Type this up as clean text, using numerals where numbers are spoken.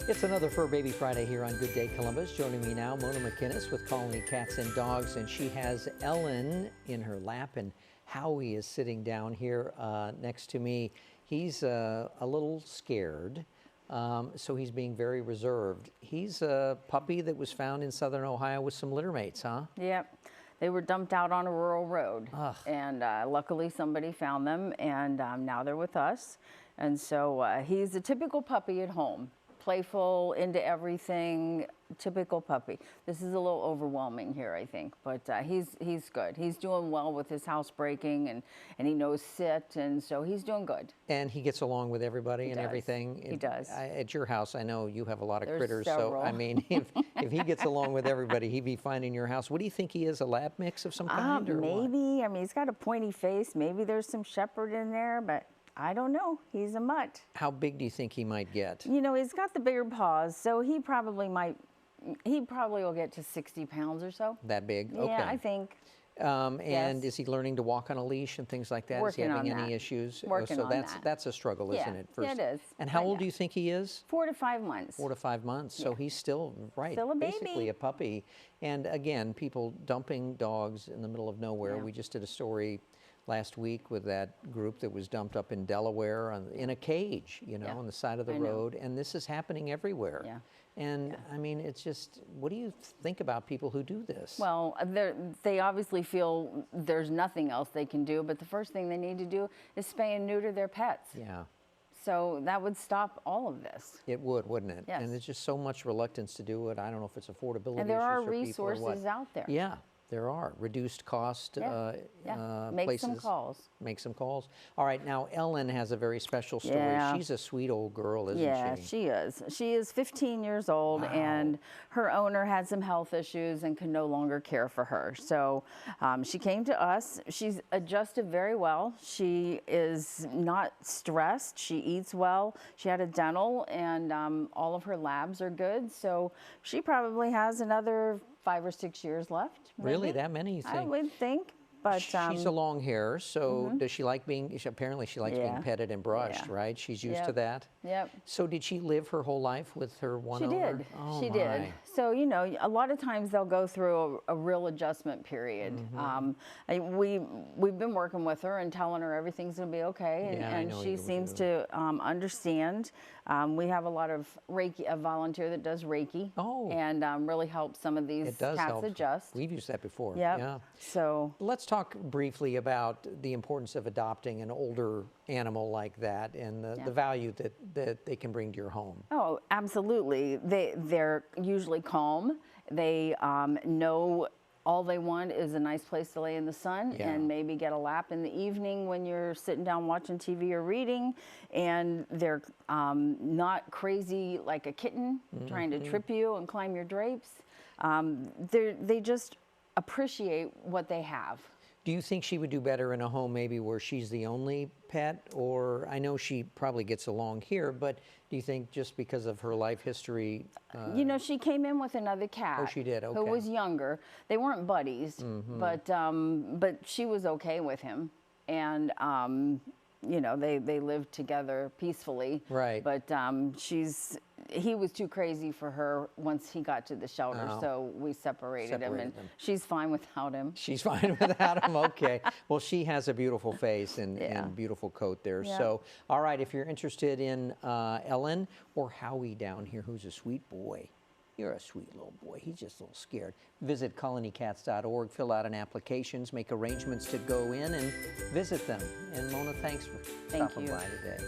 It's another Fur Baby Friday here on Good Day Columbus. Joining me now, Mona McInnes with Colony Cats and Dogs, and she has Ellen in her lap, and Howie is sitting down here next to me. He's a little scared, so he's being very reserved. He's a puppy that was found in southern Ohio with some litter mates, huh? Yep. They were dumped out on a rural road. Ugh. And luckily somebody found them, and now they're with us. And so he's a typical puppy at home. Playful, into everything, typical puppy. This is a little overwhelming here, I think, but he's good. He's doing well with his housebreaking, and he knows sit, and so he's doing good. And he gets along with everybody and everything. He does. At your house, I know you have a lot of There's critters, several. so I mean, if he gets along with everybody, he'd be fine in your house. What do you think he is, a lab mix of some kind? Or maybe. what? I mean, he's got a pointy face. Maybe there's some shepherd in there, but I don't know. He's a mutt. How big do you think he might get? You know, he's got the bigger paws, so he probably will get to 60 pounds or so. That big? Yeah, Okay. I think. And Yes. is he learning to walk on a leash and things like that? Working is he having on any that. issues? Working so on that's that. that's a struggle, Yeah, isn't it? yeah, it is. And how But old yeah. do you think he is? 4 to 5 months. 4 to 5 months. So he's still Still a baby. basically a puppy. And again, people dumping dogs in the middle of nowhere. Yeah. We just did a story last week with that group that was dumped up in Delaware in a cage, you know, Yeah, on the side of the I know. road. And this is happening everywhere. Yeah. And I mean, it's just, what do you think about people who do this? Well, they obviously feel there's nothing else they can do, but the first thing they need to do is spay and neuter their pets. Yeah. So that would stop all of this. It would, wouldn't it? Yes. And there's just so much reluctance to do it. I don't know if it's affordability And there are issues for people or what. resources out there. Yeah, there are. Reduced cost Make places. some calls. Make some calls. All right, now Ellen has a very special story. Yeah. She's a sweet old girl, isn't Yeah, she? she is. She is 15 years old, Wow. and her owner had some health issues and could no longer care for her. So she came to us. She's adjusted very well. She is not stressed. She eats well. She had a dental, and all of her labs are good. So she probably has another 5 or 6 years left. Really, maybe. that many, you think? I would think. But She's a long hair, so does she like being, apparently she likes being Yeah. petted and brushed, Yeah. right? She's used to Yep. that? Yep. So did she live her whole life with her one She owner? did. Oh, She my. did. So, you know, a lot of times they'll go through a real adjustment period. We've been working with her and telling her everything's going to be okay, and, Yeah, I know she you seems do. to understand. We have a lot of Reiki, a volunteer that does Reiki, and really helps some of these It does cats help. adjust. We've used that before. Yep. Yeah. So, Let's talk briefly about the importance of adopting an older animal like that and the value that they can bring to your home. oh, absolutely. They're usually calm. They know all they want is a nice place to lay in the sun and maybe get a lap in the evening when you're sitting down watching TV or reading. And they're not crazy like a kitten trying to trip you and climb your drapes. They just appreciate what they have. Do you think she would do better in a home maybe where she's the only pet? Or I know she probably gets along here, but do you think just because of her life history? You know, she came in with another cat. Oh, she did? Who Okay. was younger. They weren't buddies, but she was okay with him. And, you know, they lived together peacefully. Right. But he was too crazy for her once he got to the shelter, so we separated him, and them. she's fine without him. She's fine without him, okay. Well, she has a beautiful face and beautiful coat there. Yeah. So, all right, if you're interested in Ellen or Howie down here, who's a sweet boy. You're a sweet little boy. He's just a little scared. Visit colonycats.org, fill out an applications, make arrangements to go in and visit them. And Mona, thanks for stopping by today.